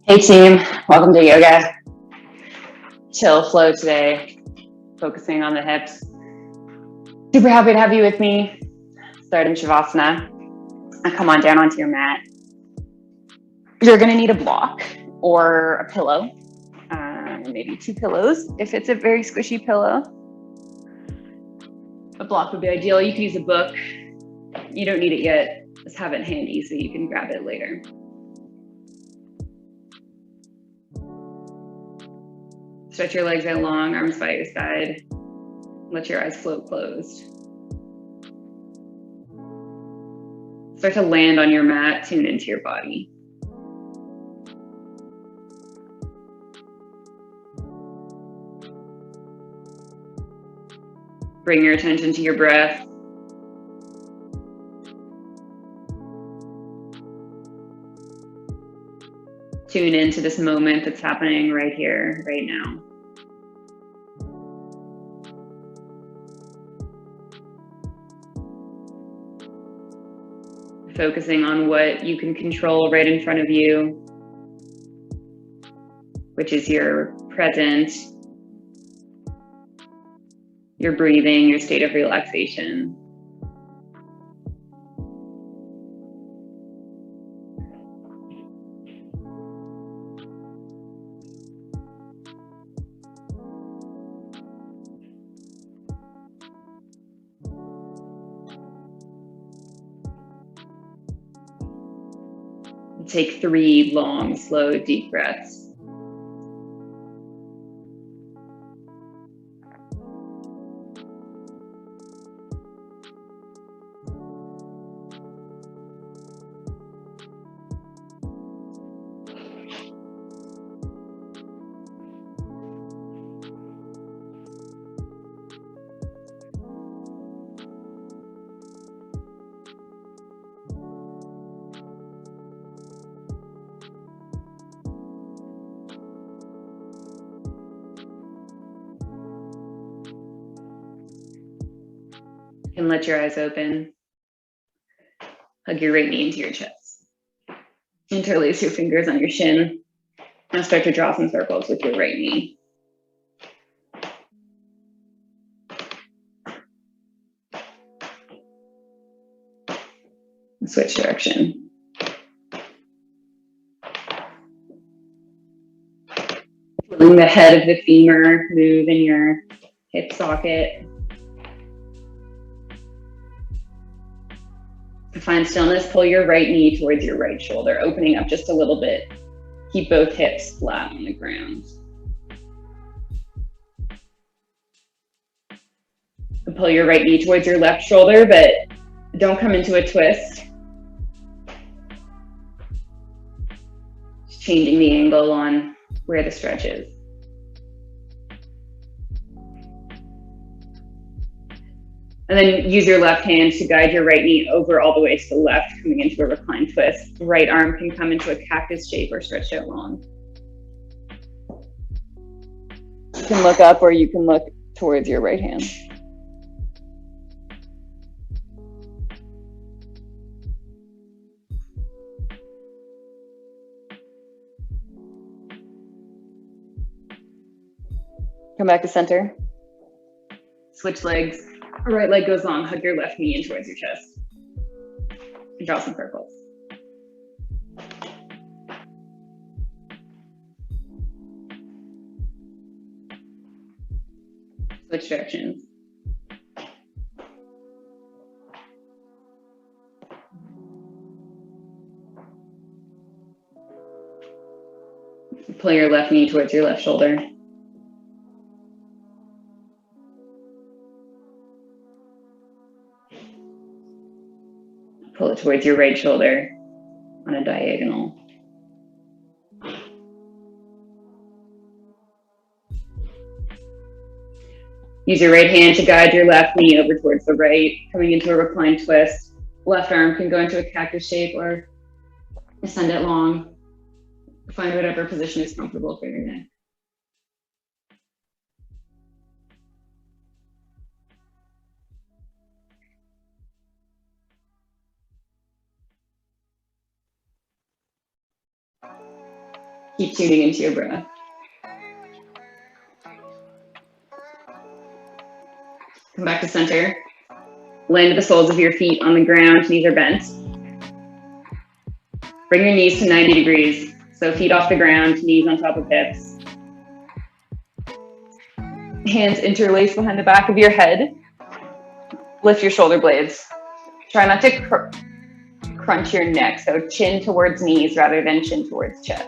Hey team, welcome to yoga. Chill flow today, focusing on the hips. Super happy to have you with me. Start in Shavasana. Come on down onto your mat. You're gonna need a block or a pillow, maybe two pillows if it's a very squishy pillow. A block would be ideal. You can use a book. You don't need it yet. Just have it handy so you can grab it later. Stretch your legs out long, arms by your side. Let your eyes float closed. Start to land on your mat, tune into your body. Bring your attention to your breath. Tune into this moment that's happening right here, right now. Focusing on what you can control right in front of you, which is your present, your breathing, your state of relaxation. Take 3 long, slow, deep breaths. And let your eyes open. Hug your right knee into your chest. Interlace your fingers on your shin. Now start to draw some circles with your right knee. And switch direction. Feeling the head of the femur move in your hip socket. To find stillness, pull your right knee towards your right shoulder, opening up just a little bit. Keep both hips flat on the ground. Pull your right knee towards your left shoulder, but don't come into a twist. Just changing the angle on where the stretch is. And then use your left hand to guide your right knee over all the way to the left, coming into a reclined twist. Right arm can come into a cactus shape or stretch out long. You can look up or you can look towards your right hand. Come back to center. Switch legs. Right leg goes long. Hug your left knee in towards your chest. And draw some circles. Switch directions. Pull your left knee towards your left shoulder. Pull it towards your right shoulder on a diagonal. Use your right hand to guide your left knee over towards the right, coming into a reclined twist. Left arm can go into a cactus shape or extend it long. Find whatever position is comfortable for your neck. Keep tuning into your breath. Come back to center. Land the soles of your feet on the ground, knees are bent. Bring your knees to 90 degrees. So feet off the ground, knees on top of hips. Hands interlace behind the back of your head. Lift your shoulder blades. Try not to crunch your neck, so chin towards knees rather than chin towards chest.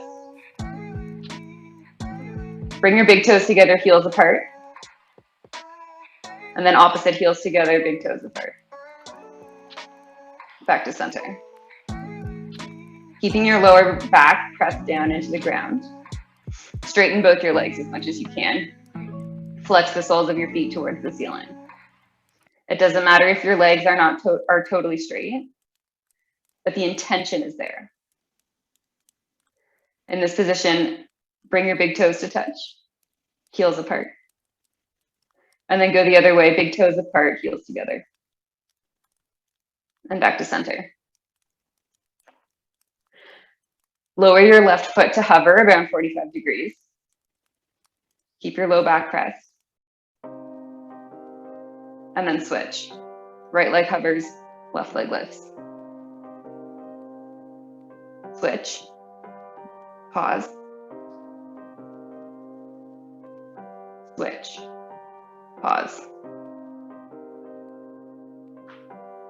Bring your big toes together, heels apart. And then opposite heels together, big toes apart. Back to center. Keeping your lower back pressed down into the ground. Straighten both your legs as much as you can. Flex the soles of your feet towards the ceiling. It doesn't matter if your legs are totally straight, but the intention is there. In this position, bring your big toes to touch, heels apart. And then go the other way, big toes apart, heels together. And back to center. Lower your left foot to hover around 45 degrees. Keep your low back pressed. And then switch. Right leg hovers, left leg lifts. Switch. Pause. Switch. Pause.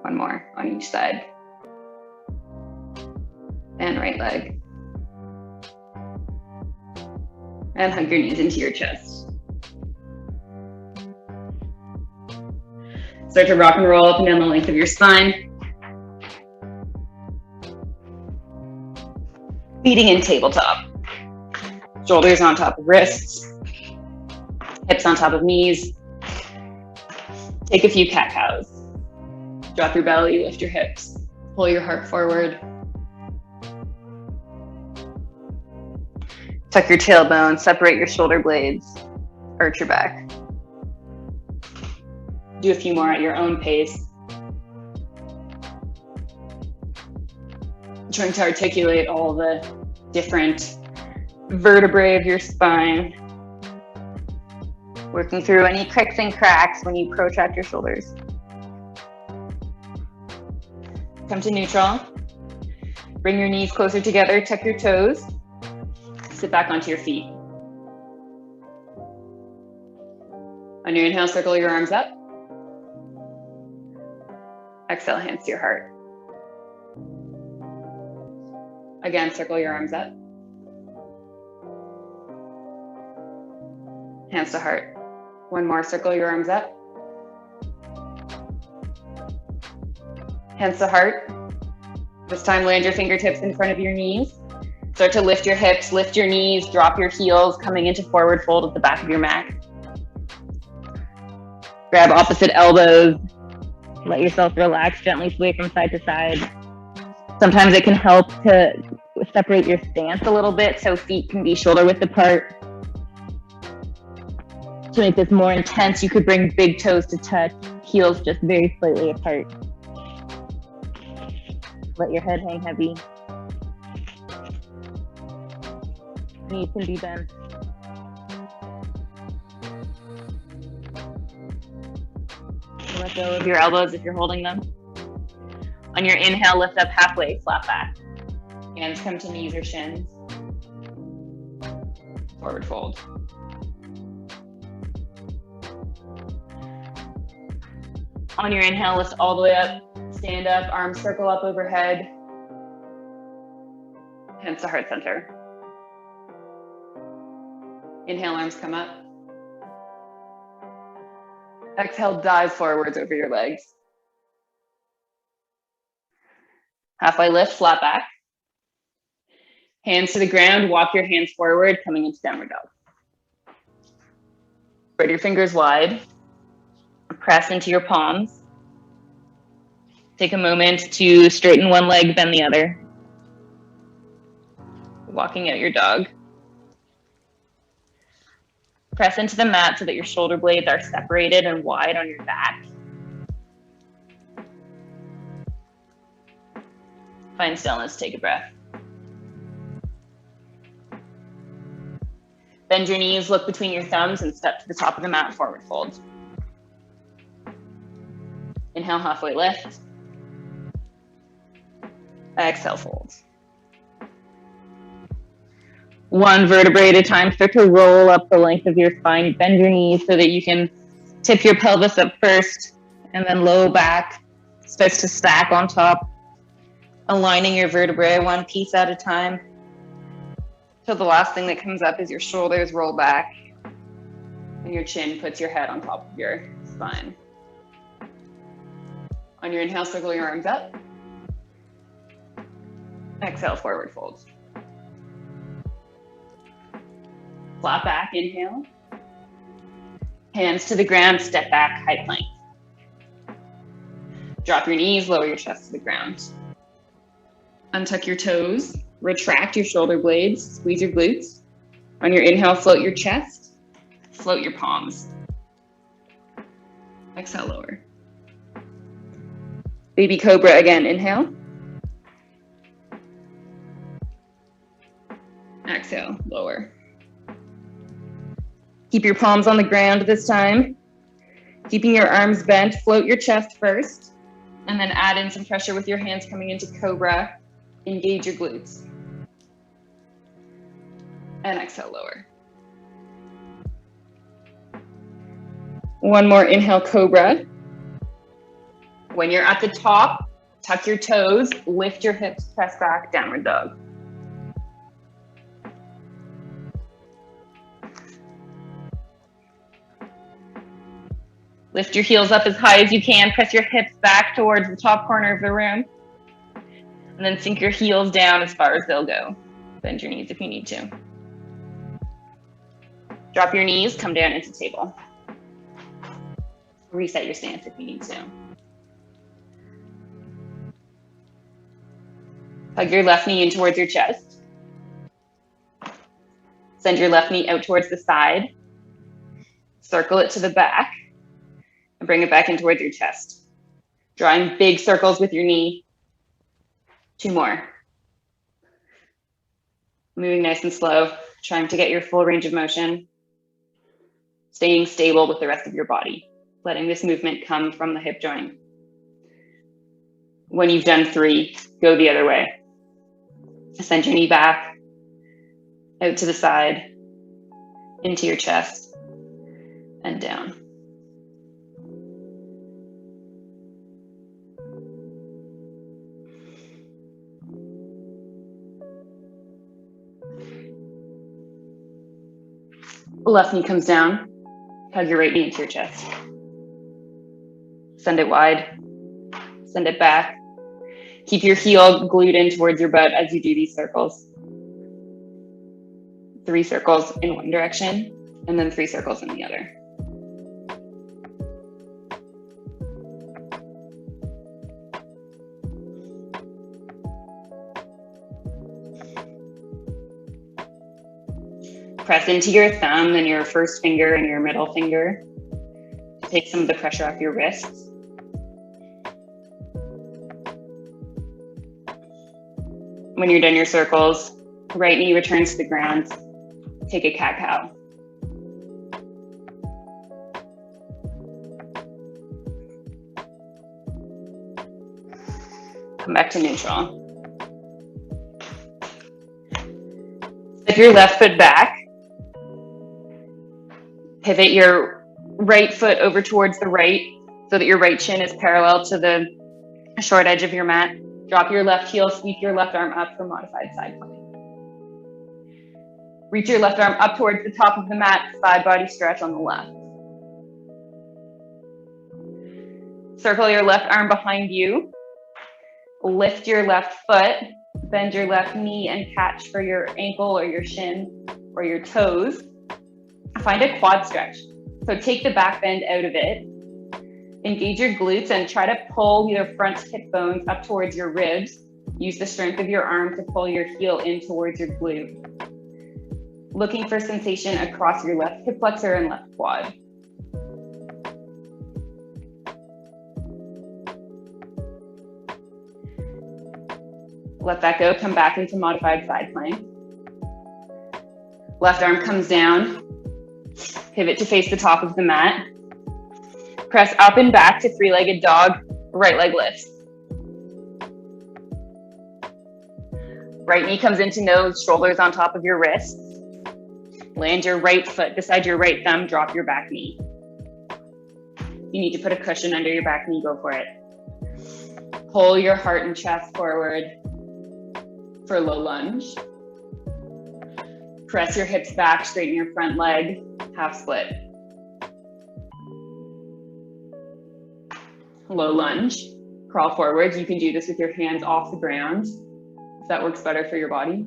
One more on each side. And right leg. And hug your knees into your chest. Start to rock and roll up and down the length of your spine. Feeding in tabletop. Shoulders on top of wrists. Hips on top of knees. Take a few cat cows. Drop your belly, lift your hips. Pull your heart forward. Tuck your tailbone, separate your shoulder blades, arch your back. Do a few more at your own pace. Trying to articulate all the different vertebrae of your spine. Working through any cricks and cracks when you protract your shoulders. Come to neutral. Bring your knees closer together, tuck your toes. Sit back onto your feet. On your inhale, circle your arms up. Exhale, hands to your heart. Again, circle your arms up. Hands to heart. One more, circle your arms up. Hands to heart. This time, land your fingertips in front of your knees. Start to lift your hips, lift your knees, drop your heels, coming into forward fold at the back of your mat. Grab opposite elbows. Let yourself relax, gently sway from side to side. Sometimes it can help to separate your stance a little bit so feet can be shoulder width apart. To make this more intense, you could bring big toes to touch, heels just very slightly apart. Let your head hang heavy. Knees can be bent. Let go of your elbows if you're holding them. On your inhale, lift up halfway, flat back. Hands come to knees or shins. Forward fold. On your inhale, lift all the way up. Stand up, arms circle up overhead. Hands to heart center. Inhale, arms come up. Exhale, dive forwards over your legs. Halfway lift, flat back. Hands to the ground, walk your hands forward, coming into downward dog. Spread your fingers wide. Press into your palms. Take a moment to straighten one leg, bend the other. Walking out your dog. Press into the mat so that your shoulder blades are separated and wide on your back. Find stillness, take a breath. Bend your knees, look between your thumbs, and step to the top of the mat, forward fold. Inhale, halfway lift. Exhale, fold. One vertebrae at a time. Start to roll up the length of your spine. Bend your knees so that you can tip your pelvis up first, and then low back starts to stack on top, aligning your vertebrae one piece at a time. So the last thing that comes up is your shoulders roll back, and your chin puts your head on top of your spine. On your inhale, circle your arms up. Exhale, forward fold. Flat back, inhale. Hands to the ground, step back, high plank. Drop your knees, lower your chest to the ground. Untuck your toes, retract your shoulder blades, squeeze your glutes. On your inhale, float your chest, float your palms. Exhale, lower. Baby cobra again, inhale. Exhale, lower. Keep your palms on the ground this time. Keeping your arms bent, float your chest first, and then add in some pressure with your hands coming into cobra. Engage your glutes. And exhale, lower. One more inhale, cobra. When you're at the top, tuck your toes, lift your hips, press back, downward dog. Lift your heels up as high as you can, press your hips back towards the top corner of the room, and then sink your heels down as far as they'll go. Bend your knees if you need to. Drop your knees, come down into table. Reset your stance if you need to. Hug your left knee in towards your chest. Send your left knee out towards the side. Circle it to the back. And bring it back in towards your chest. Drawing big circles with your knee. 2 more. Moving nice and slow, trying to get your full range of motion. Staying stable with the rest of your body. Letting this movement come from the hip joint. When you've done 3, go the other way. Send your knee back, out to the side, into your chest, and down. Left knee comes down, hug your right knee into your chest. Send it wide, send it back. Keep your heel glued in towards your butt as you do these circles. 3 circles in one direction, and then 3 circles in the other. Press into your thumb and your first finger and your middle finger to take some of the pressure off your wrists. When you're done your circles, right knee returns to the ground. Take a cat-cow. Come back to neutral. Step your left foot back. Pivot your right foot over towards the right so that your right shin is parallel to the short edge of your mat. Drop your left heel, sweep your left arm up for modified side plank. Reach your left arm up towards the top of the mat, side body stretch on the left. Circle your left arm behind you. Lift your left foot, bend your left knee and catch for your ankle or your shin or your toes. Find a quad stretch. So take the back bend out of it. Engage your glutes and try to pull your front hip bones up towards your ribs. Use the strength of your arm to pull your heel in towards your glute. Looking for sensation across your left hip flexor and left quad. Let that go, come back into modified side plank. Left arm comes down. Pivot to face the top of the mat. Press up and back to three-legged dog. Right leg lifts. Right knee comes into nose, shoulders on top of your wrists. Land your right foot beside your right thumb, drop your back knee. You need to put a cushion under your back knee, go for it. Pull your heart and chest forward for low lunge. Press your hips back, straighten your front leg, half split. Low lunge, crawl forwards. You can do this with your hands off the ground, if that works better for your body.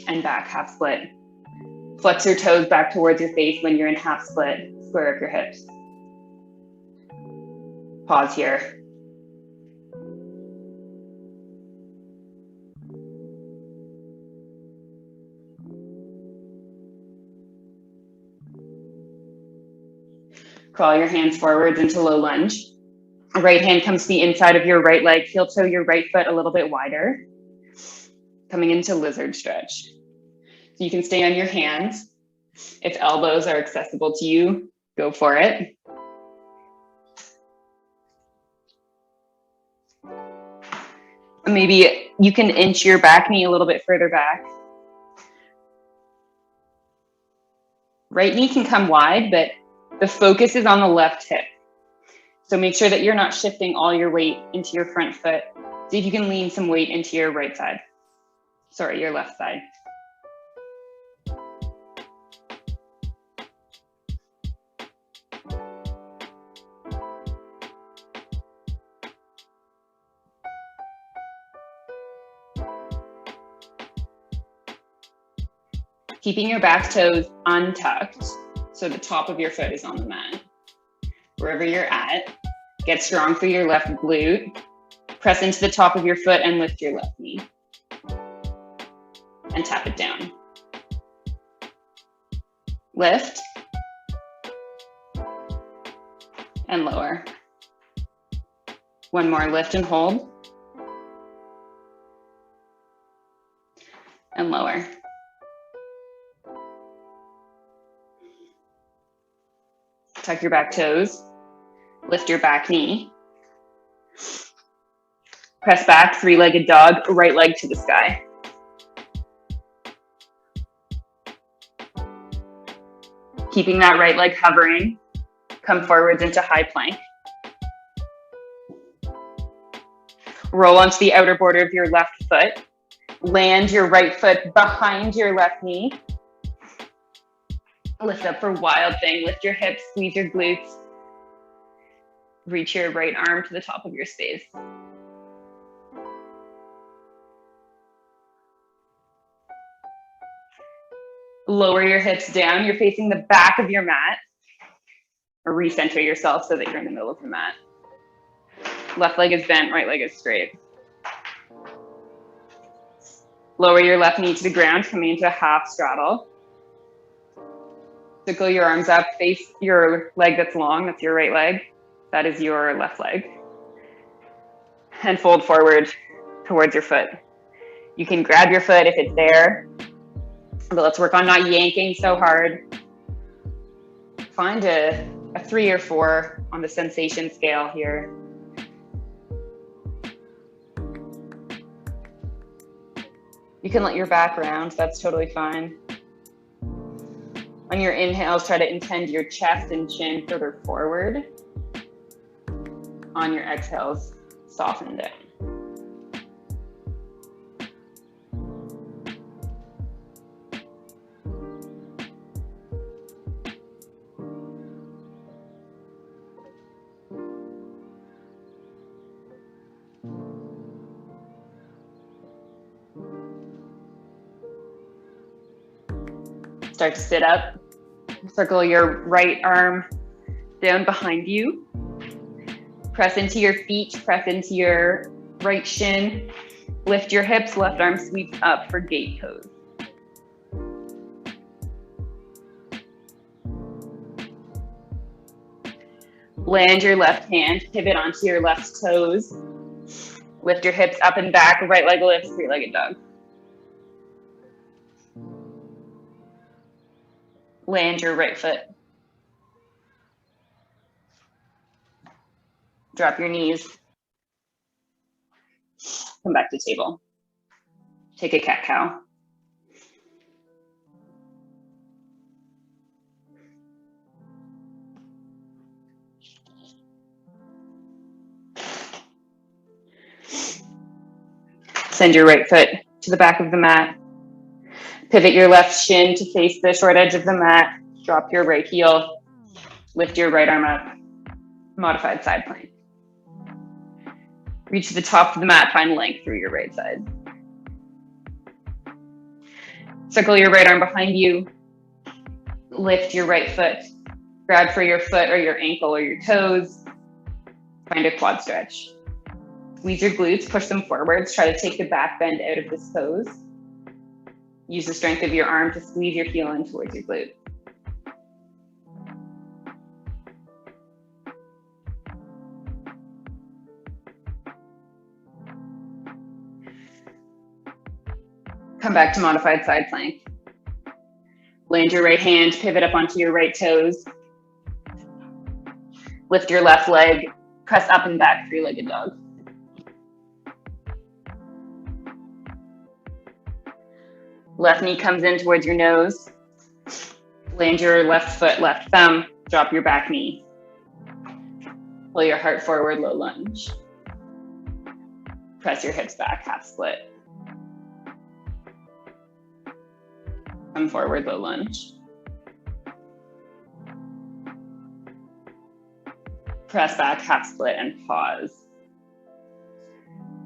And back, half split. Flex your toes back towards your face when you're in half split. Square up your hips. Pause here. Crawl your hands forwards into low lunge. Right hand comes to the inside of your right leg. Heel toe your right foot a little bit wider. Coming into lizard stretch. So you can stay on your hands. If elbows are accessible to you, go for it. Maybe you can inch your back knee a little bit further back. Right knee can come wide, but the focus is on the left hip. So make sure that you're not shifting all your weight into your front foot. See if you can lean some weight into your right side. Sorry, your left side. Keeping your back toes untucked, so the top of your foot is on the mat. Wherever you're at, get strong through your left glute. Press into the top of your foot and lift your left knee. And tap it down. Lift. And lower. One more, lift and hold. And lower. Tuck your back toes, lift your back knee. Press back, three-legged dog, right leg to the sky. Keeping that right leg hovering, come forwards into high plank. Roll onto the outer border of your left foot. Land your right foot behind your left knee. Lift up for wild thing. Lift your hips, squeeze your glutes. Reach your right arm to the top of your space. Lower your hips down. You're facing the back of your mat. Or recenter yourself so that you're in the middle of the mat. Left leg is bent, right leg is straight. Lower your left knee to the ground, coming into a half straddle. Circle your arms up, face your leg that's long, that's your right leg. That is your left leg. And fold forward towards your foot. You can grab your foot if it's there, but let's work on not yanking so hard. Find a 3 or 4 on the sensation scale here. You can let your back round, that's totally fine. On your inhales, try to intend your chest and chin further forward. On your exhales, soften it. Start to sit up. Circle your right arm down behind you. Press into your feet, press into your right shin. Lift your hips, left arm sweeps up for gate pose. Land your left hand, pivot onto your left toes. Lift your hips up and back, right leg lifts, three-legged dog. Land your right foot. Drop your knees. Come back to table. Take a cat-cow. Send your right foot to the back of the mat. Pivot your left shin to face the short edge of the mat. Drop your right heel. Lift your right arm up. Modified side plank. Reach to the top of the mat, find length through your right side. Circle your right arm behind you. Lift your right foot. Grab for your foot or your ankle or your toes. Find a quad stretch. Squeeze your glutes, push them forwards. Try to take the back bend out of this pose. Use the strength of your arm to squeeze your heel in towards your glute. Come back to modified side plank. Land your right hand, pivot up onto your right toes. Lift your left leg, press up and back, three-legged dog. Left knee comes in towards your nose. Land your left foot, left thumb, drop your back knee. Pull your heart forward, low lunge. Press your hips back, half split. Come forward, low lunge. Press back, half split, and pause.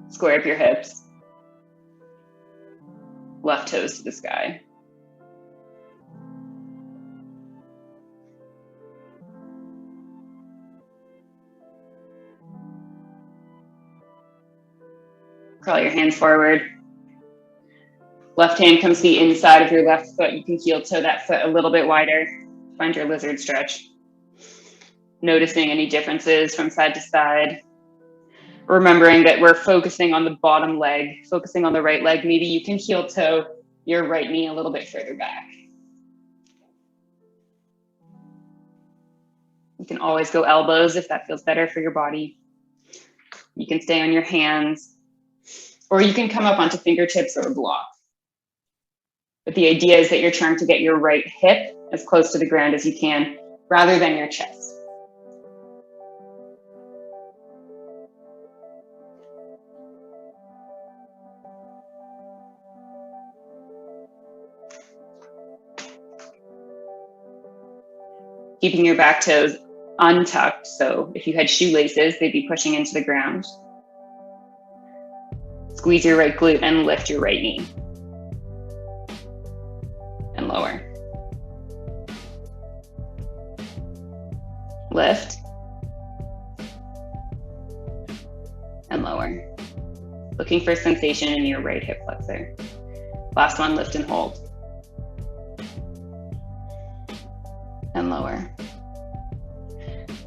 Square up your hips. Left toes to the sky. Curl your hands forward. Left hand comes to the inside of your left foot. You can heel toe that foot a little bit wider. Find your lizard stretch. Noticing any differences from side to side. Remembering that we're focusing on the bottom leg, focusing on the right leg. Maybe you can heel toe your right knee a little bit further back. You can always go elbows if that feels better for your body. You can stay on your hands, or you can come up onto fingertips or block. But the idea is that you're trying to get your right hip as close to the ground as you can, rather than your chest. Keeping your back toes untucked, so if you had shoelaces, they'd be pushing into the ground. Squeeze your right glute and lift your right knee. And lower. Lift. And lower. Looking for sensation in your right hip flexor. Last one, lift and hold. And lower.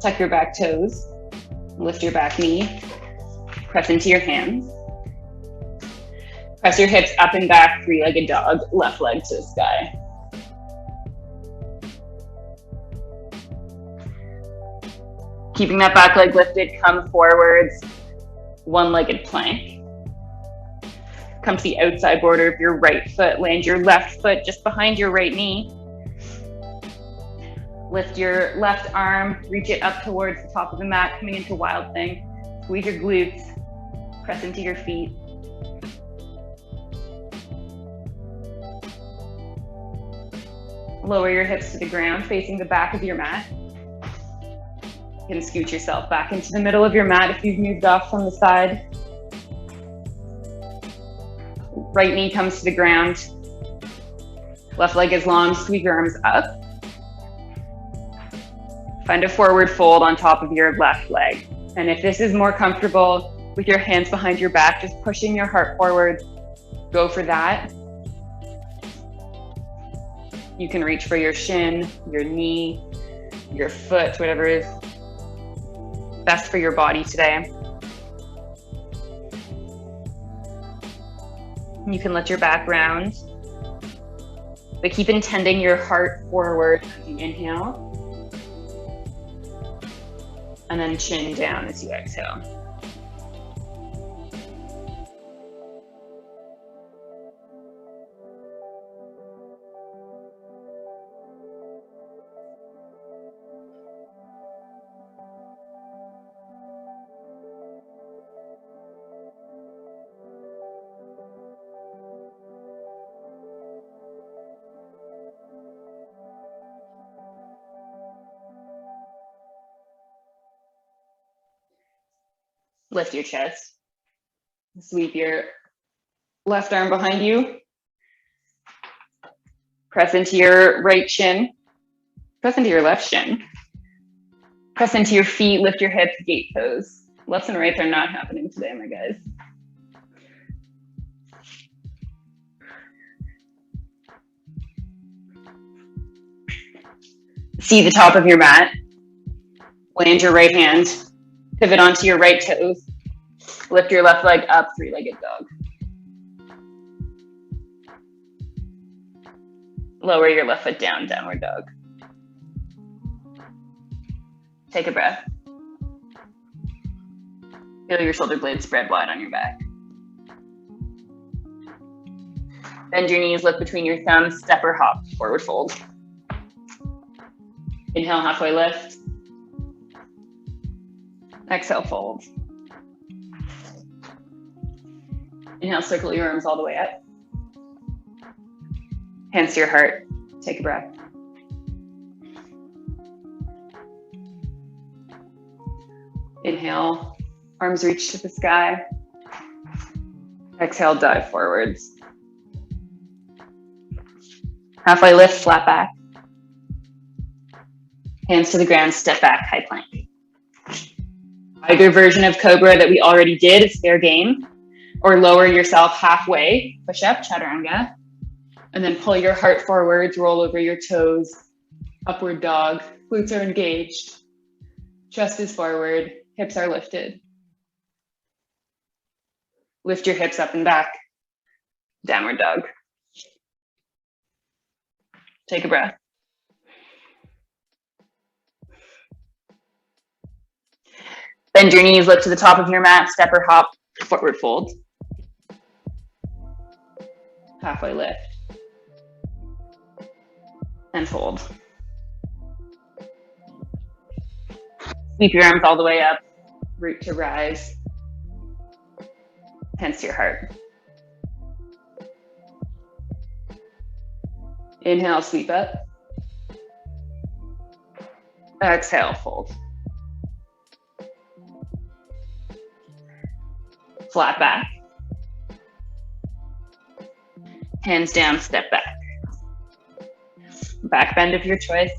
Tuck your back toes. Lift your back knee. Press into your hands. Press your hips up and back, three-legged dog, left leg to the sky. Keeping that back leg lifted, come forwards, one-legged plank. Come to the outside border of your right foot. Land your left foot just behind your right knee. Lift your left arm, reach it up towards the top of the mat, coming into wild thing. Squeeze your glutes, press into your feet. Lower your hips to the ground, facing the back of your mat. You can scoot yourself back into the middle of your mat if you've moved off from the side. Right knee comes to the ground. Left leg is long, squeeze your arms up. Find a forward fold on top of your left leg. And if this is more comfortable with your hands behind your back, just pushing your heart forward, go for that. You can reach for your shin, your knee, your foot, whatever is best for your body today. You can let your back round. But keep intending your heart forward as you inhale. And then chin down as you exhale. Lift your chest. Sweep your left arm behind you. Press into your right shin. Press into your left shin. Press into your feet, lift your hips, gate pose. Lefts and rights are not happening today, my guys. See the top of your mat. Land your right hand. Pivot onto your right toes. Lift your left leg up, three-legged dog. Lower your left foot down, downward dog. Take a breath. Feel your shoulder blades spread wide on your back. Bend your knees, lift between your thumbs, step or hop, forward fold. Inhale, halfway lift. Exhale, fold. Inhale, circle your arms all the way up. Hands to your heart. Take a breath. Inhale, arms reach to the sky. Exhale, dive forwards. Halfway lift, flat back. Hands to the ground, step back, high plank. Either version of Cobra that we already did is fair game, or lower yourself halfway, push up, chaturanga, and then pull your heart forwards, roll over your toes, upward dog, glutes are engaged, chest is forward, hips are lifted. Lift your hips up and back, downward dog. Take a breath. Bend your knees, lift to the top of your mat, step or hop, forward fold. Halfway lift. And fold. Sweep your arms all the way up, root to rise. Hands to your heart. Inhale, sweep up. Exhale, fold. Flat back. Hands down, step back. Back bend of your choice.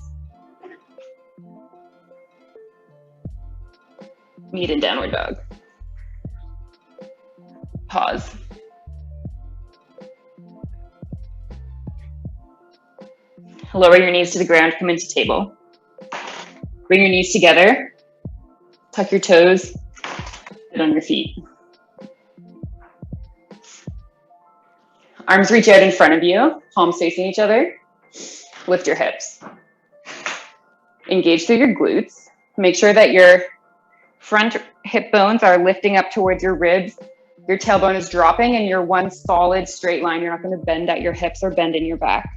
Meet in downward dog. Pause. Lower your knees to the ground, come into table. Bring your knees together. Tuck your toes. Sit on your feet. Arms reach out in front of you, palms facing each other. Lift your hips. Engage through your glutes. Make sure that your front hip bones are lifting up towards your ribs. Your tailbone is dropping and you're one solid straight line. You're not going to bend at your hips or bend in your back.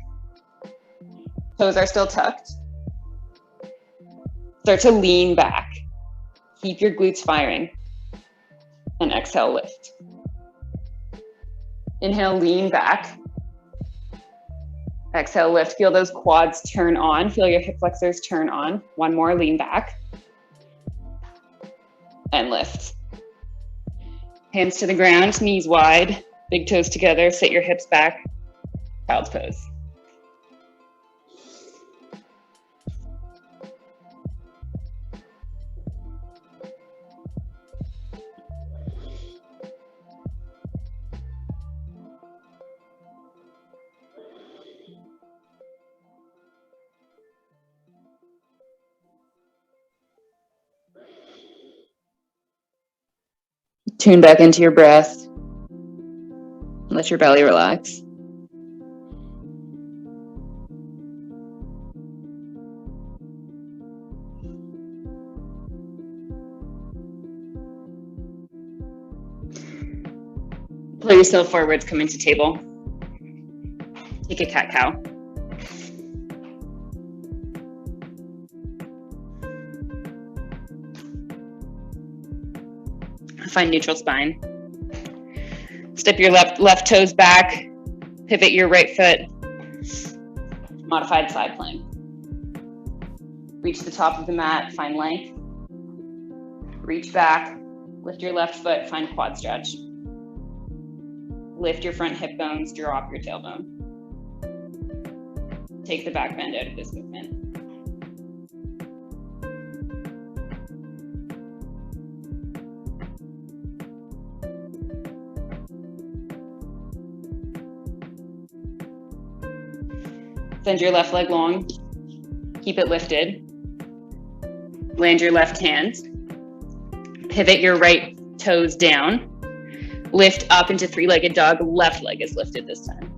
Toes are still tucked. Start to lean back. Keep your glutes firing. And exhale, lift. Inhale, lean back. Exhale, lift. Feel those quads turn on. Feel your hip flexors turn on. One more, lean back. And lift. Hands to the ground, knees wide, big toes together. Sit your hips back. Child's pose. Tune back into your breath. Let your belly relax. Pull yourself forwards, come into table. Take a cat-cow. Find neutral spine. Step your left toes back. Pivot your right foot. Modified side plank. Reach the top of the mat, find length. Reach back, lift your left foot, find quad stretch. Lift your front hip bones, drop your tailbone. Take the back bend out of this movement. Send your left leg long, keep it lifted. Land your left hand, pivot your right toes down, lift up into three-legged dog, left leg is lifted this time.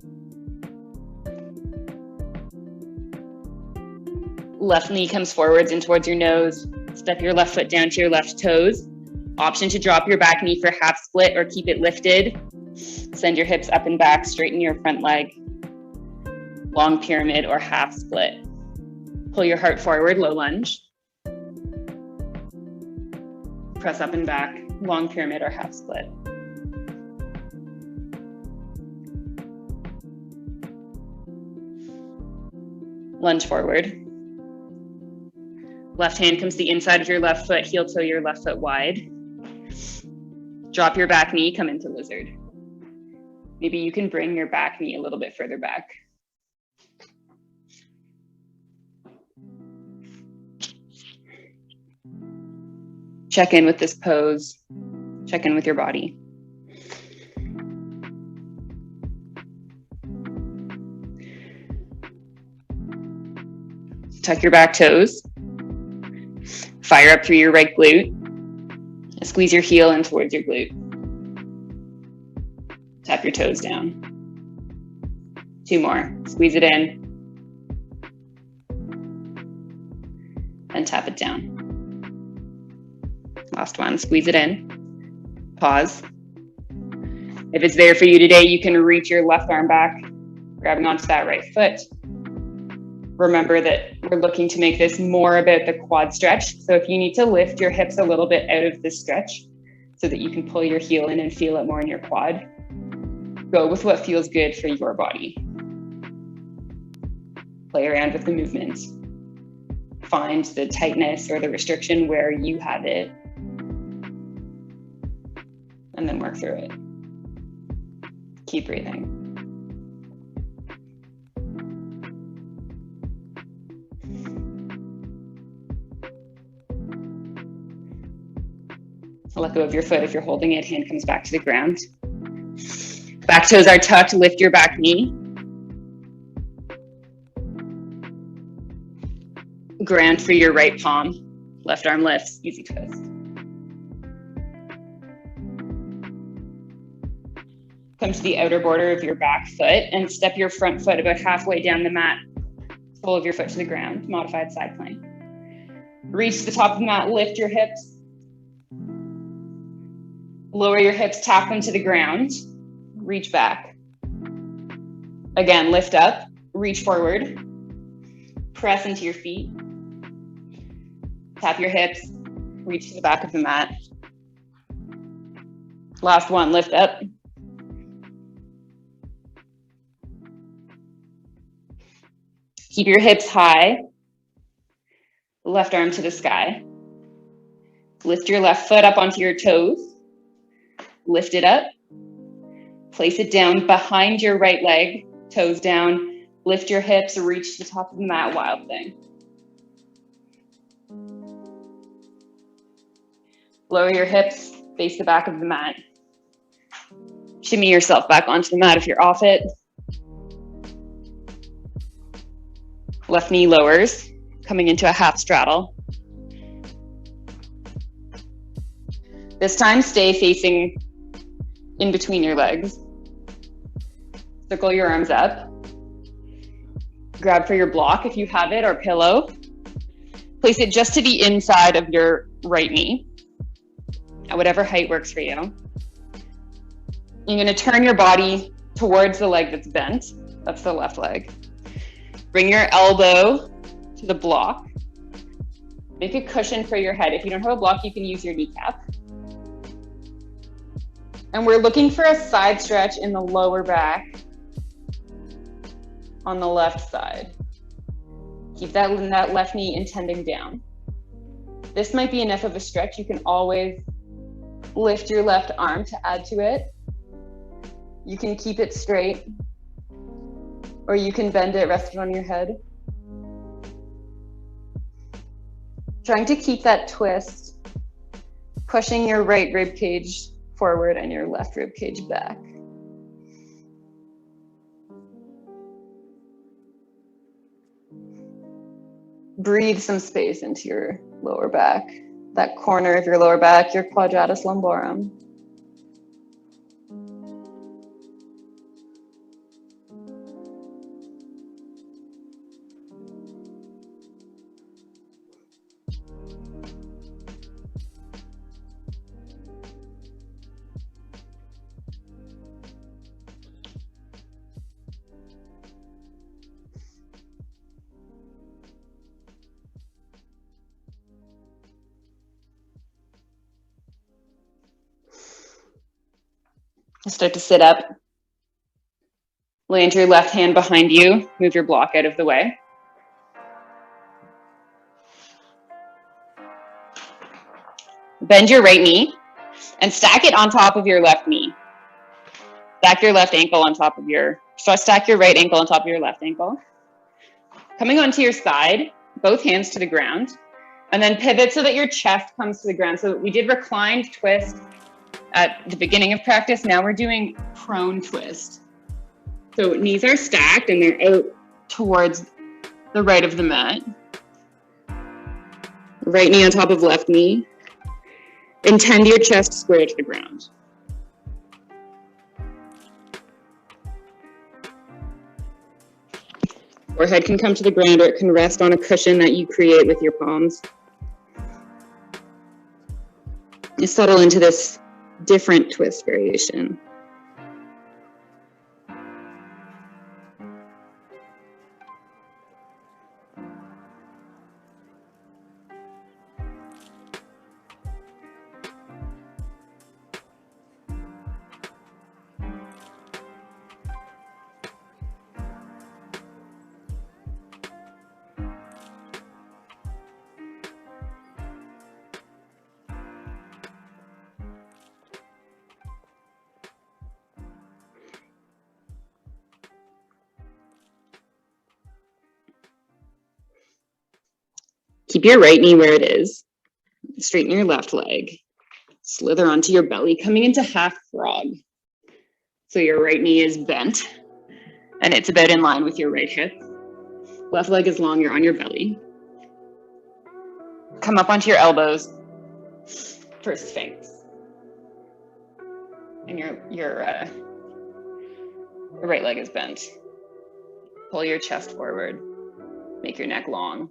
Left knee comes forwards and towards your nose, step your left foot down to your left toes. Option to drop your back knee for half split or keep it lifted. Send your hips up and back, straighten your front leg. Long pyramid or half split. Pull your heart forward, low lunge. Press up and back, long pyramid or half split. Lunge forward. Left hand comes to the inside of your left foot, heel toe your left foot wide. Drop your back knee, come into lizard. Maybe you can bring your back knee a little bit further back. Check in with this pose. Check in with your body. Tuck your back toes. Fire up through your right glute. Squeeze your heel in towards your glute. Tap your toes down. 2 more. Squeeze it in. And tap it down. Last one, squeeze it in, pause. If it's there for you today, you can reach your left arm back, grabbing onto that right foot. Remember that we're looking to make this more about the quad stretch. So if you need to lift your hips a little bit out of this stretch so that you can pull your heel in and feel it more in your quad, go with what feels good for your body. Play around with the movement. Find the tightness or the restriction where you have it, and then work through it. Keep breathing. Let go of your foot. If you're holding it, hand comes back to the ground. Back toes are tucked, lift your back knee. Ground for your right palm. Left arm lifts, easy twist. Come to the outer border of your back foot and step your front foot about halfway down the mat. Sole of your foot to the ground, modified side plank. Reach to the top of the mat, lift your hips. Lower your hips, tap them to the ground. Reach back. Again, lift up, reach forward. Press into your feet. Tap your hips, reach to the back of the mat. Last one, lift up. Keep your hips high. Left arm to the sky. Lift your left foot up onto your toes. Lift it up. Place it down behind your right leg, toes down. Lift your hips, reach to the top of the mat, wild thing. Lower your hips, face the back of the mat. Shimmy yourself back onto the mat if you're off it. Left knee lowers, coming into a half straddle. This time, stay facing in between your legs. Circle your arms up. Grab for your block if you have it, or pillow. Place it just to the inside of your right knee, at whatever height works for you. You're gonna turn your body towards the leg that's bent. That's the left leg. Bring your elbow to the block. Make a cushion for your head. If you don't have a block, you can use your kneecap. And we're looking for a side stretch in the lower back on the left side. Keep that left knee intending down. This might be enough of a stretch. You can always lift your left arm to add to it. You can keep it straight, or you can bend it rested on your head. Trying to keep that twist, pushing your right rib cage forward and your left rib cage back. Breathe some space into your lower back, that corner of your lower back, your quadratus lumborum. Start to sit up. Land your left hand behind you. Move your block out of the way. Bend your right knee and stack it on top of your left knee. Stack your left ankle on top of your, stack your right ankle on top of your left ankle. Coming onto your side, both hands to the ground, and then pivot so that your chest comes to the ground. So we did reclined twist at the beginning of practice. Now we're doing prone twist. So knees are stacked and they're out towards the right of the mat. Right knee on top of left knee. Intend your chest square to the ground. Forehead can come to the ground, or it can rest on a cushion that you create with your palms. You settle into this different twist variation. Keep your right knee where it is. Straighten your left leg. Slither onto your belly, coming into half frog. So your right knee is bent and it's about in line with your right hip. Left leg is long, you're on your belly. Come up onto your elbows for Sphinx. And your right leg is bent. Pull your chest forward. Make your neck long.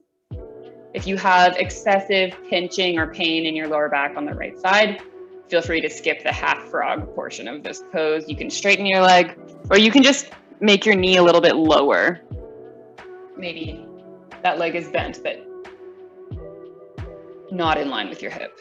If you have excessive pinching or pain in your lower back on the right side, feel free to skip the half frog portion of this pose. You can straighten your leg, or you can just make your knee a little bit lower. Maybe that leg is bent, but not in line with your hip.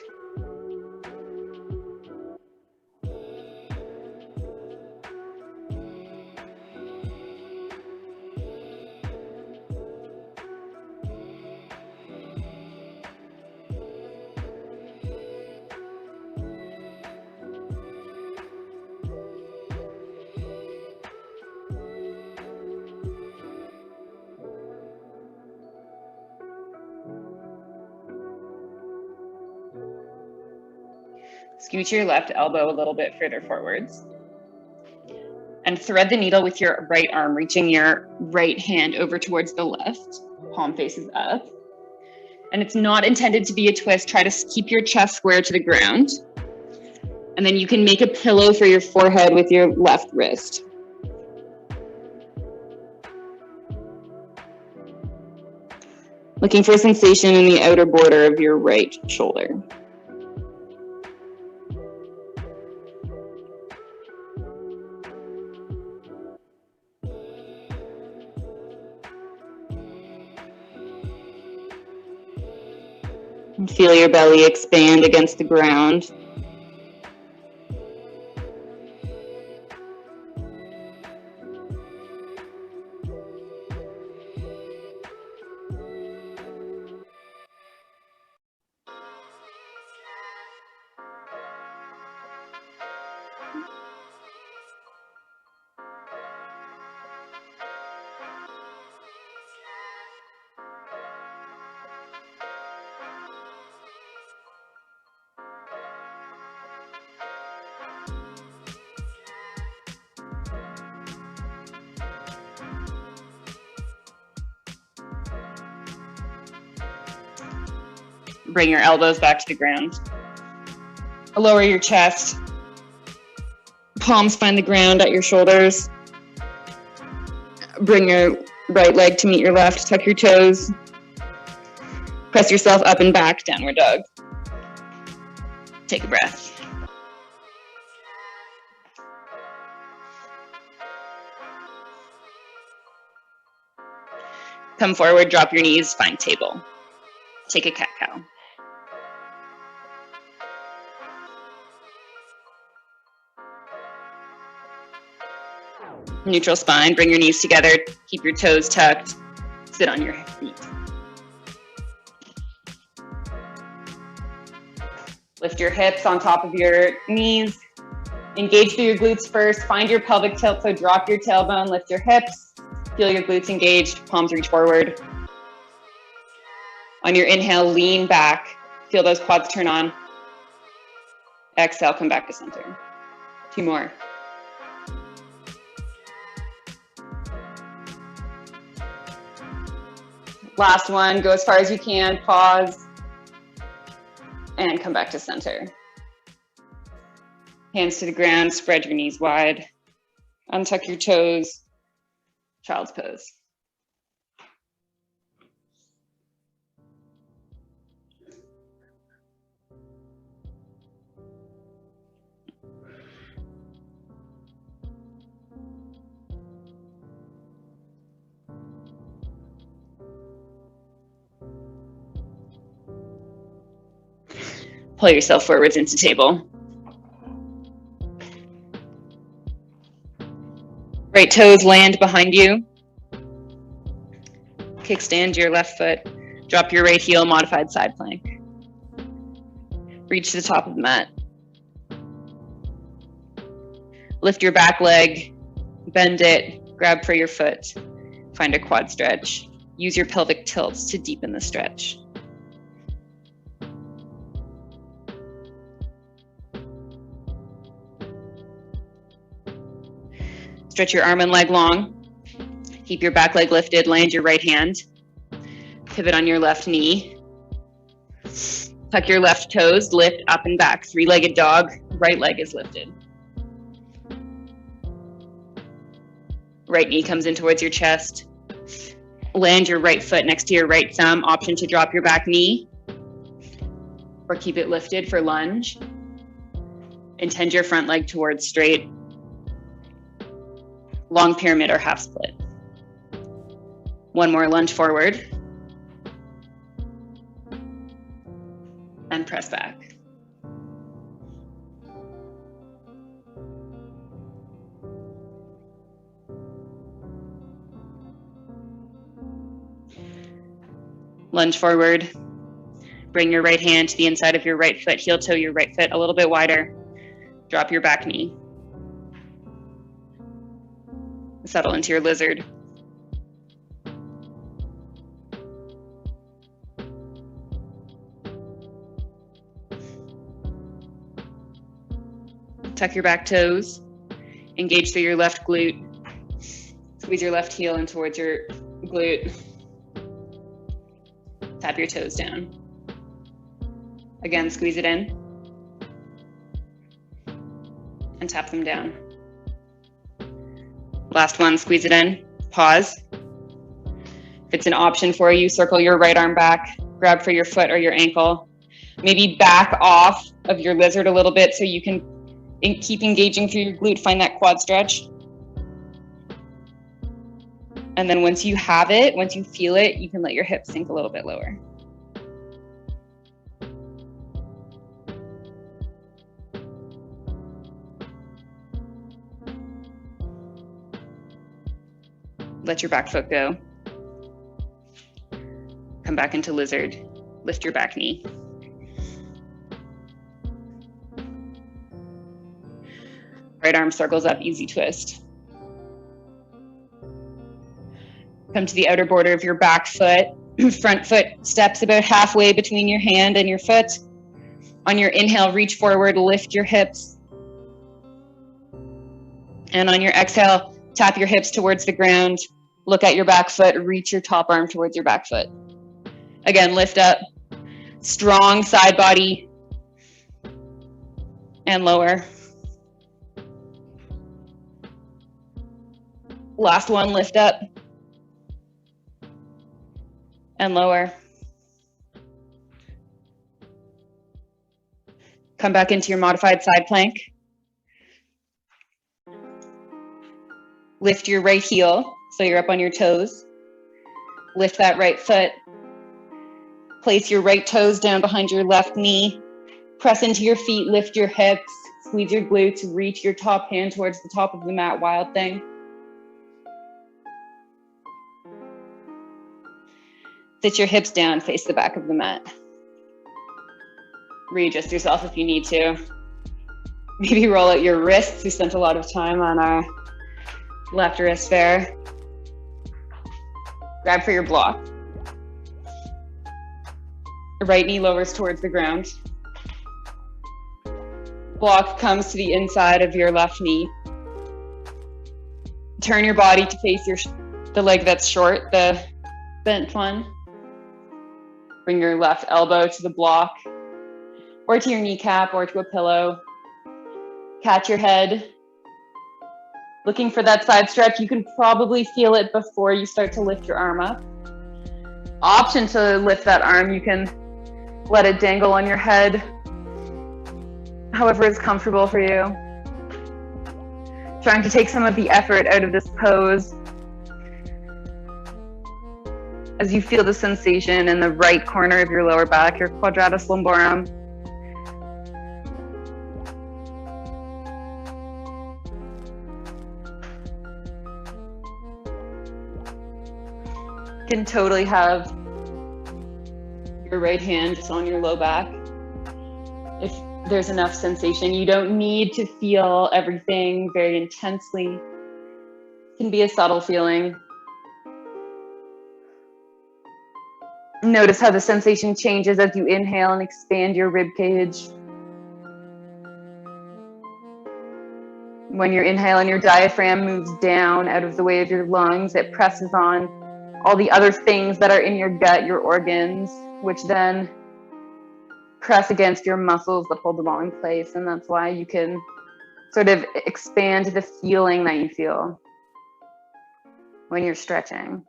Scoot your left elbow a little bit further forwards. And thread the needle with your right arm, reaching your right hand over towards the left. Palm faces up. And it's not intended to be a twist. Try to keep your chest square to the ground. And then you can make a pillow for your forehead with your left wrist. Looking for sensation in the outer border of your right shoulder. And feel your belly expand against the ground. Bring your elbows back to the ground. Lower your chest. Palms find the ground at your shoulders. Bring your right leg to meet your left. Tuck your toes. Press yourself up and back, downward dog. Take a breath. Come forward, drop your knees, find table. Take a cat-cow. Neutral spine, bring your knees together, keep your toes tucked, sit on your feet. Lift your hips on top of your knees. Engage through your glutes first, find your pelvic tilt, so drop your tailbone, lift your hips, feel your glutes engaged, palms reach forward. On your inhale, lean back, feel those quads turn on. Exhale, come back to center. 2 more. Last one, go as far as you can, pause, and come back to center. Hands to the ground, spread your knees wide, untuck your toes, child's pose. Pull yourself forwards into table. Right toes land behind you. Kickstand your left foot. Drop your right heel, modified side plank. Reach to the top of the mat. Lift your back leg, bend it, grab for your foot. Find a quad stretch. Use your pelvic tilts to deepen the stretch. Stretch your arm and leg long. Keep your back leg lifted, land your right hand. Pivot on your left knee. Tuck your left toes, lift up and back. 3-legged dog, right leg is lifted. Right knee comes in towards your chest. Land your right foot next to your right thumb. Option to drop your back knee or keep it lifted for lunge. Intend your front leg towards straight. Long pyramid or half split. 1 more lunge forward. And press back. Lunge forward. Bring your right hand to the inside of your right foot. Heel toe your right foot a little bit wider. Drop your back knee. Settle into your lizard. Tuck your back toes. Engage through your left glute. Squeeze your left heel in towards your glute. Tap your toes down. Again, squeeze it in. And tap them down. Last one, squeeze it in, pause. If it's an option for you, circle your right arm back, grab for your foot or your ankle. Maybe back off of your lizard a little bit so you can keep engaging through your glute, find that quad stretch. And then once you have it, once you feel it, you can let your hips sink a little bit lower. Let your back foot go. Come back into lizard. Lift your back knee. Right arm circles up, easy twist. Come to the outer border of your back foot. Front foot steps about halfway between your hand and your foot. On your inhale, reach forward, lift your hips. And on your exhale, tap your hips towards the ground. Look at your back foot, reach your top arm towards your back foot. Again, lift up. Strong side body. And lower. Last one, lift up. And lower. Come back into your modified side plank. Lift your right heel so you're up on your toes. Lift that right foot. Place your right toes down behind your left knee. Press into your feet, lift your hips, squeeze your glutes, reach your top hand towards the top of the mat, wild thing. Sit your hips down, face the back of the mat. Readjust yourself if you need to. Maybe roll out your wrists. We spent a lot of time on our left wrist there. Grab for your block. The right knee lowers towards the ground. Block comes to the inside of your left knee. Turn your body to face the leg that's short, the bent one. Bring your left elbow to the block, or to your kneecap, or to a pillow. Catch your head. Looking for that side stretch. You can probably feel it before you start to lift your arm up. Option to lift that arm, you can let it dangle on your head, however is comfortable for you. Trying to take some of the effort out of this pose as you feel the sensation in the right corner of your lower back, your quadratus lumborum. You can totally have your right hand just on your low back. If there's enough sensation, you don't need to feel everything very intensely. It can be a subtle feeling. Notice how the sensation changes as you inhale and expand your rib cage. When you're inhaling, your diaphragm moves down out of the way of your lungs. It presses on all the other things that are in your gut, your organs, which then press against your muscles that hold them all in place. And that's why you can sort of expand the feeling that you feel when you're stretching.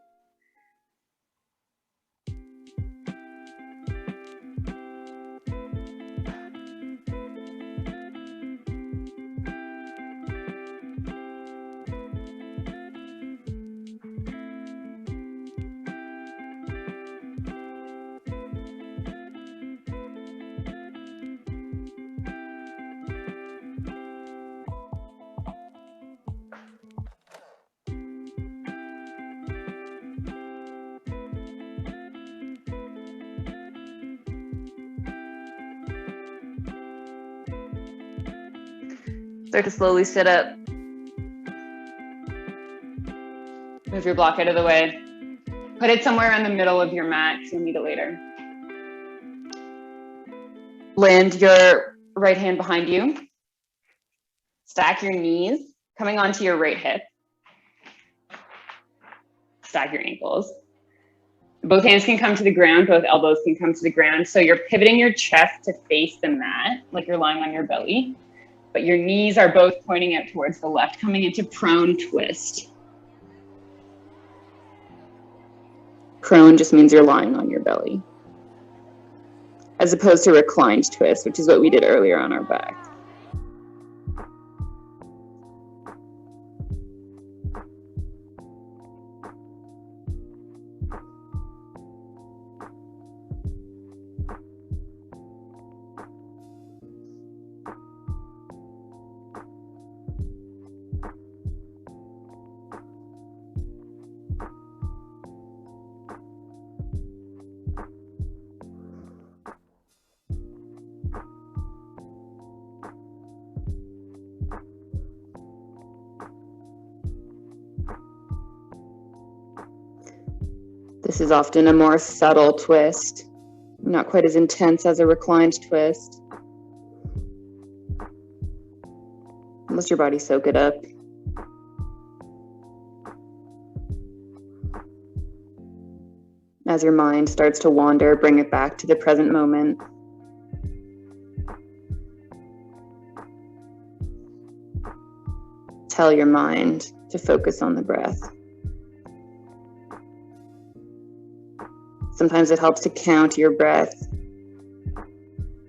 Start to slowly sit up. Move your block out of the way. Put it somewhere in the middle of your mat, so you'll need it later. Land your right hand behind you. Stack your knees, coming onto your right hip. Stack your ankles. Both hands can come to the ground, both elbows can come to the ground. So you're pivoting your chest to face the mat, like you're lying on your belly. But your knees are both pointing out towards the left, coming into prone twist. Prone just means you're lying on your belly, as opposed to reclined twist, which is what we did earlier on our back. This is often a more subtle twist, not quite as intense as a reclined twist. Let your body soak it up. As your mind starts to wander, bring it back to the present moment. Tell your mind to focus on the breath. Sometimes it helps to count your breath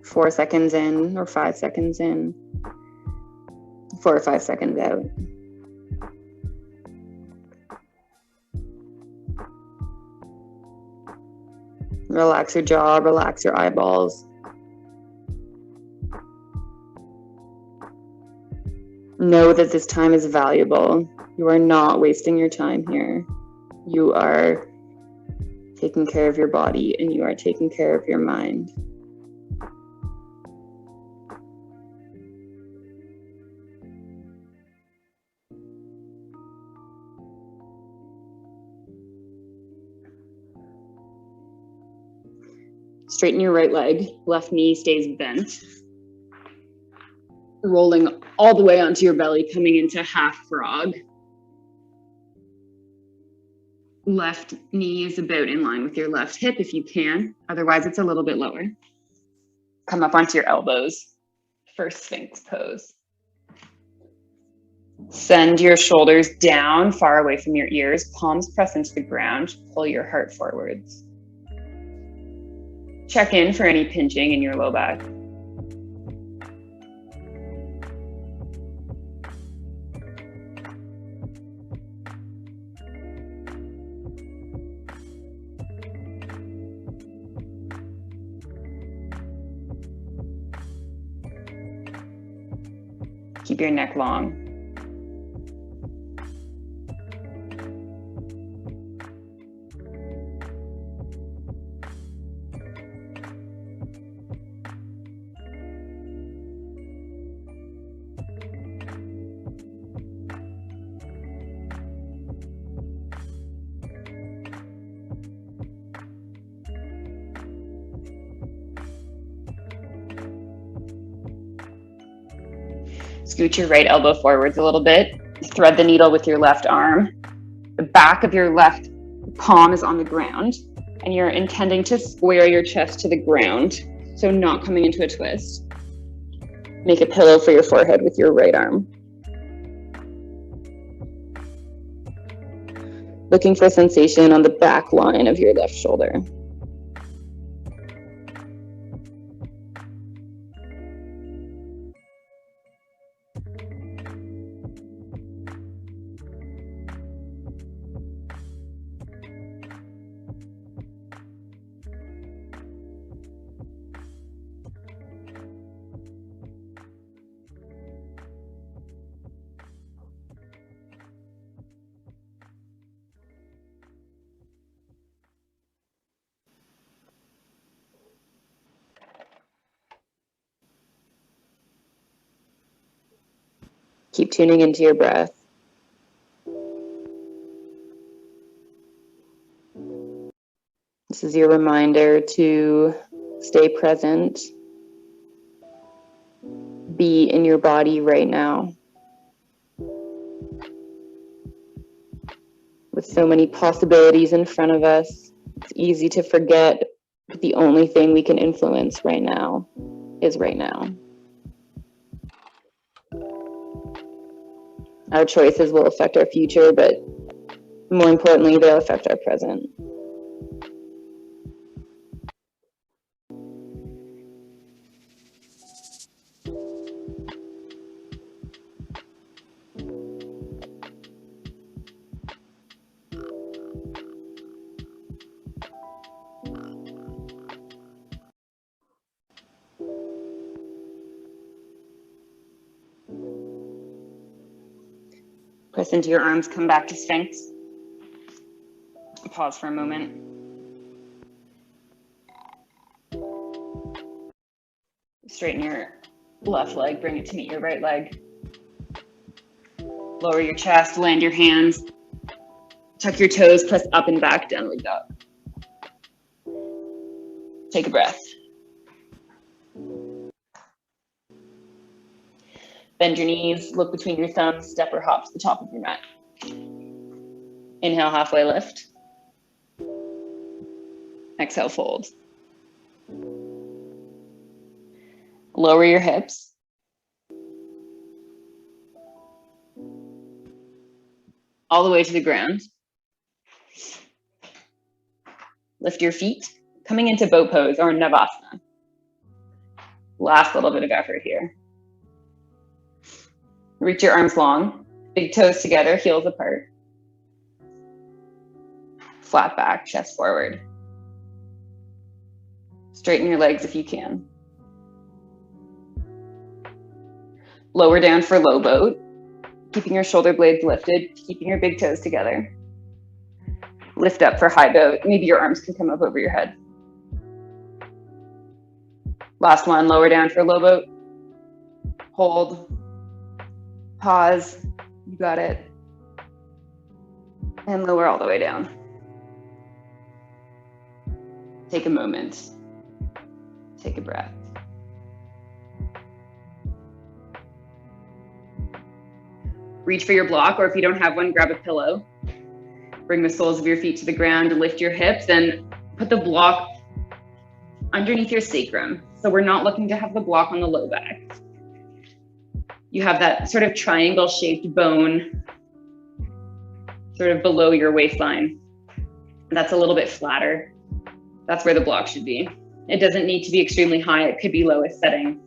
4 seconds in or 5 seconds in, 4 or 5 seconds out. Relax your jaw, relax your eyeballs. Know that this time is valuable. You are not wasting your time here. You are taking care of your body and you are taking care of your mind. Straighten your right leg, left knee stays bent. Rolling all the way onto your belly, coming into half frog. Left knee is about in line with your left hip if you can. Otherwise, it's a little bit lower. Come up onto your elbows for Sphinx pose. Send your shoulders down, far away from your ears. Palms press into the ground. Pull your heart forwards. Check in for any pinching in your low back. Keep your neck long. Scoot your right elbow forwards a little bit. Thread the needle with your left arm. The back of your left palm is on the ground, and you're intending to square your chest to the ground, so not coming into a twist. Make a pillow for your forehead with your right arm. Looking for sensation on the back line of your left shoulder. Keep tuning into your breath. This is your reminder to stay present. Be in your body right now. With so many possibilities in front of us, it's easy to forget that the only thing we can influence right now is right now. Our choices will affect our future, but more importantly, they'll affect our present. Press into your arms, come back to Sphinx. Pause for a moment. Straighten your left leg, bring it to meet your right leg. Lower your chest, land your hands. Tuck your toes, press up and back, downward dog. Take a breath. Bend your knees, look between your thumbs, step or hop to the top of your mat. Inhale, halfway lift. Exhale, fold. Lower your hips. All the way to the ground. Lift your feet, coming into boat pose or Navasana. Last little bit of effort here. Reach your arms long, big toes together, heels apart. Flat back, chest forward. Straighten your legs if you can. Lower down for low boat, keeping your shoulder blades lifted, keeping your big toes together. Lift up for high boat. Maybe your arms can come up over your head. Last one, lower down for low boat. Hold. Pause. You got it. And lower all the way down. Take a moment. Take a breath. Reach for your block, or if you don't have one, grab a pillow. Bring the soles of your feet to the ground, lift your hips, and put the block underneath your sacrum. So we're not looking to have the block on the low back. You have that sort of triangle shaped bone sort of below your waistline. That's a little bit flatter. That's where the block should be. It doesn't need to be extremely high. It could be lowest setting.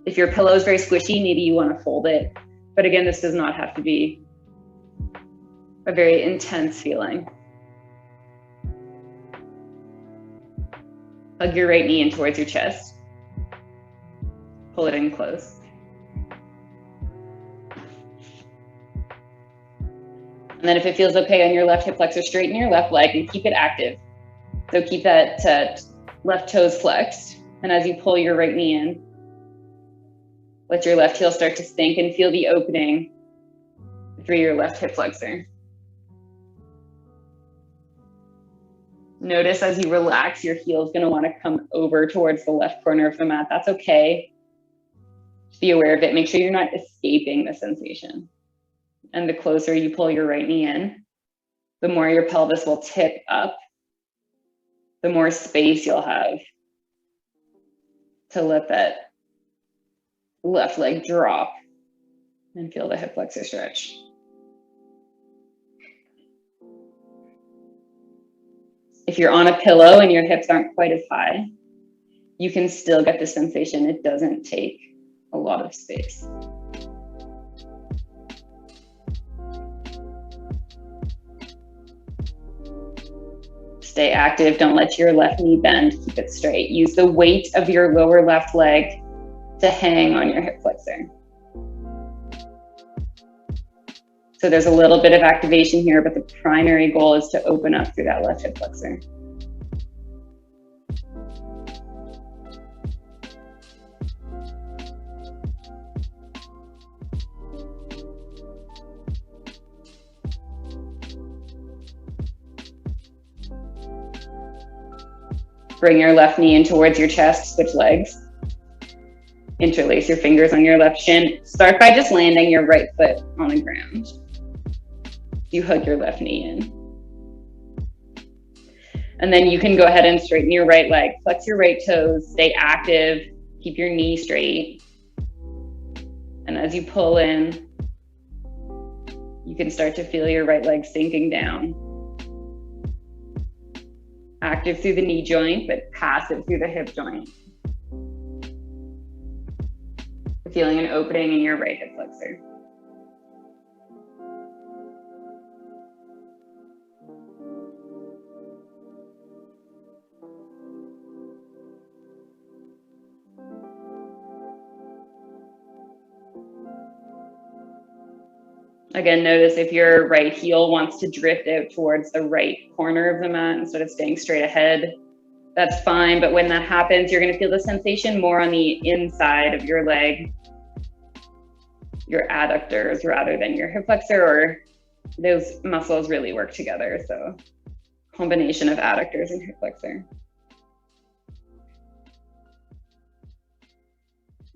If your pillow is very squishy, maybe you want to fold it. But again, this does not have to be a very intense feeling. Hug your right knee in towards your chest. Pull it in close. And then if it feels okay on your left hip flexor, straighten your left leg and keep it active. So keep that left toes flexed. And as you pull your right knee in, let your left heel start to sink and feel the opening through your left hip flexor. Notice as you relax, your heel is going to want to come over towards the left corner of the mat. That's okay. Just be aware of it. Make sure you're not escaping the sensation. And the closer you pull your right knee in, the more your pelvis will tip up, the more space you'll have to let that left leg drop and feel the hip flexor stretch. If you're on a pillow and your hips aren't quite as high, you can still get the sensation. It doesn't take a lot of space. Stay active. Don't let your left knee bend. Keep it straight. Use the weight of your lower left leg to hang on your hip flexor. So there's a little bit of activation here, but the primary goal is to open up through that left hip flexor. Bring your left knee in towards your chest, switch legs. Interlace your fingers on your left shin. Start by just landing your right foot on the ground. You hug your left knee in. And then you can go ahead and straighten your right leg. Flex your right toes, stay active, keep your knee straight. And as you pull in, you can start to feel your right leg sinking down. Active through the knee joint, but passive through the hip joint. Feeling an opening in your right hip flexor. Again, notice if your right heel wants to drift out towards the right corner of the mat instead of staying straight ahead, that's fine. But when that happens, you're going to feel the sensation more on the inside of your leg, your adductors rather than your hip flexor, or those muscles really work together. So combination of adductors and hip flexor.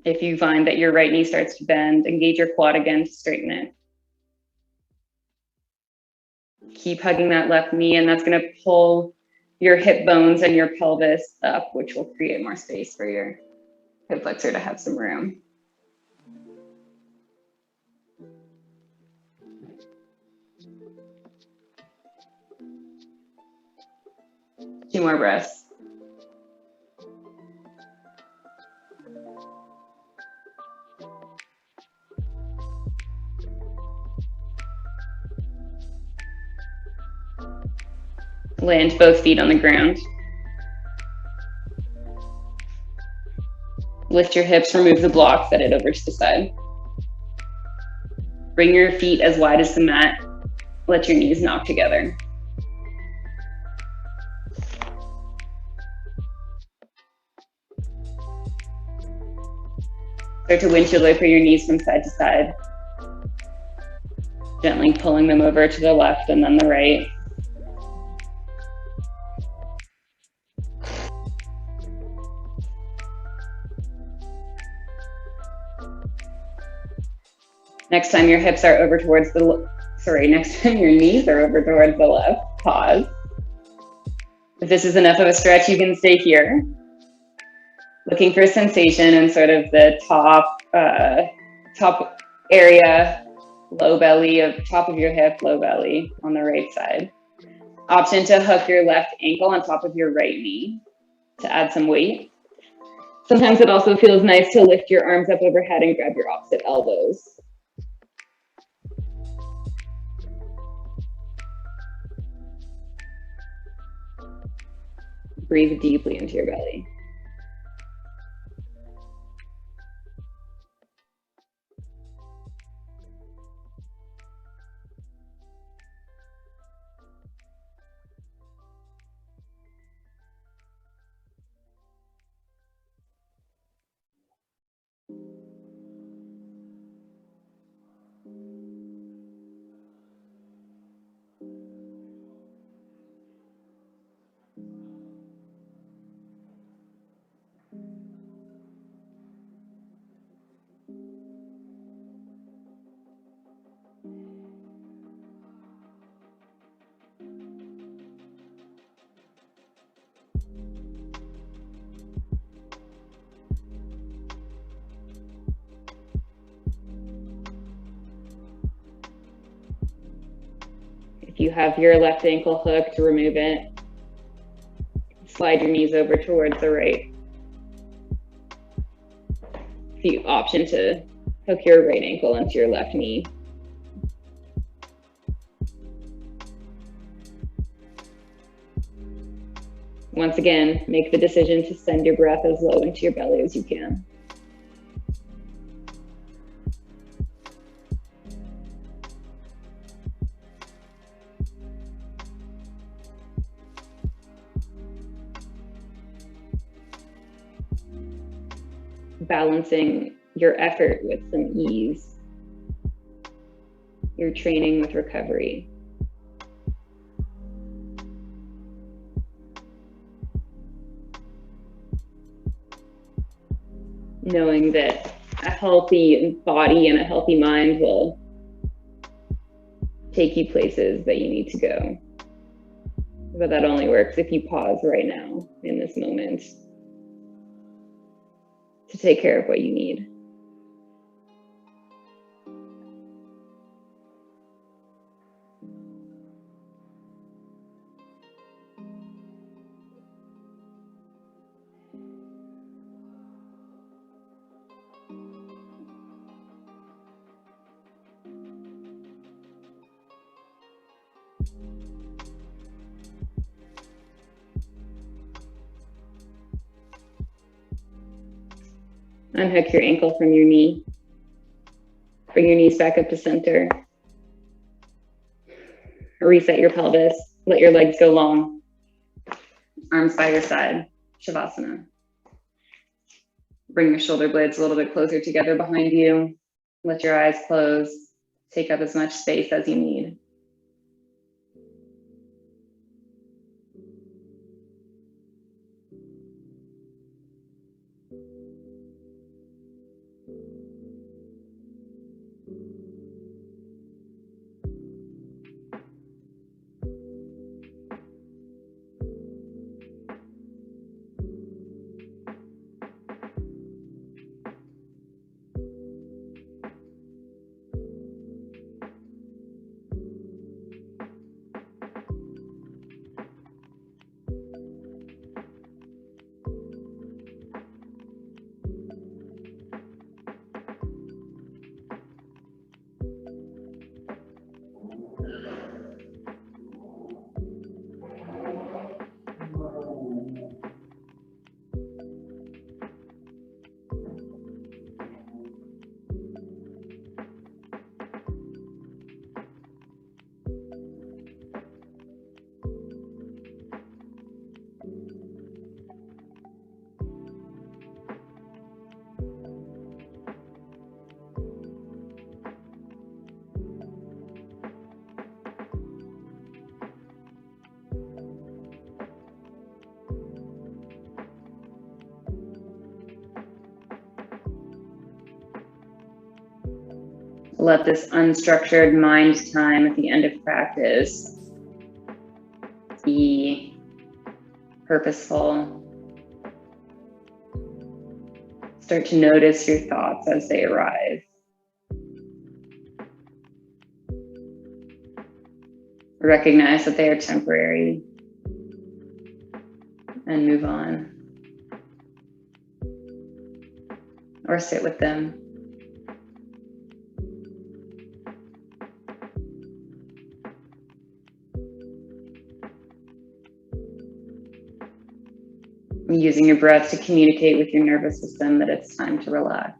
If you find that your right knee starts to bend, engage your quad again to straighten it. Keep hugging that left knee, and that's going to pull your hip bones and your pelvis up, which will create more space for your hip flexor to have some room. Two more breaths. Land both feet on the ground. Lift your hips, remove the block, set it over to the side. Bring your feet as wide as the mat. Let your knees knock together. Start to windshield wiper your knees from side to side. Gently pulling them over to the left and then the right. Next time your hips are over towards the, next time your knees are over towards the left, pause. If this is enough of a stretch, you can stay here. Looking for sensation in sort of the top area, low belly, of top of your hip, low belly on the right side. Option to hook your left ankle on top of your right knee to add some weight. Sometimes it also feels nice to lift your arms up overhead and grab your opposite elbows. Breathe deeply into your belly. If you have your left ankle hooked, remove it. Slide your knees over towards the right. The option to hook your right ankle into your left knee. Once again, make the decision to send your breath as low into your belly as you can. Balancing your effort with some ease. Your training with recovery. Knowing that a healthy body and a healthy mind will take you places that you need to go. But that only works if you pause right now in this moment to take care of what you need. Unhook your ankle from your knee. Bring your knees back up to center. Reset your pelvis. Let your legs go long. Arms by your side. Shavasana. Bring your shoulder blades a little bit closer together behind you. Let your eyes close. Take up as much space as you need. Let this unstructured mind time at the end of practice be purposeful. Start to notice your thoughts as they arrive. Recognize that they are temporary and move on. Or sit with them. Using your breath to communicate with your nervous system that it's time to relax.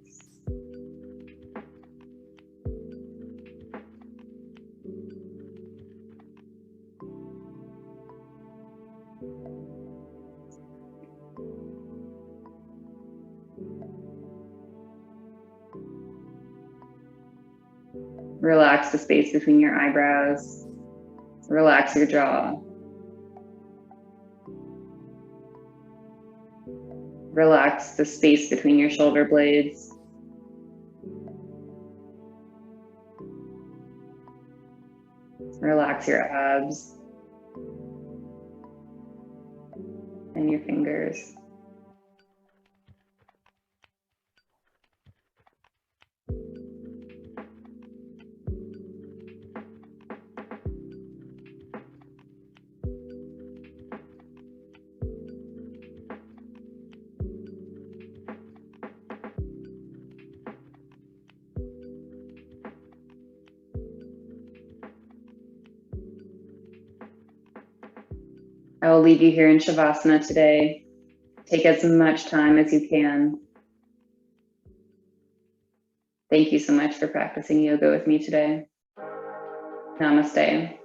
Relax the space between your eyebrows. Relax your jaw. Relax the space between your shoulder blades. Relax your abs and your fingers. I will leave you here in Shavasana today. Take as much time as you can. Thank you so much for practicing yoga with me today. Namaste.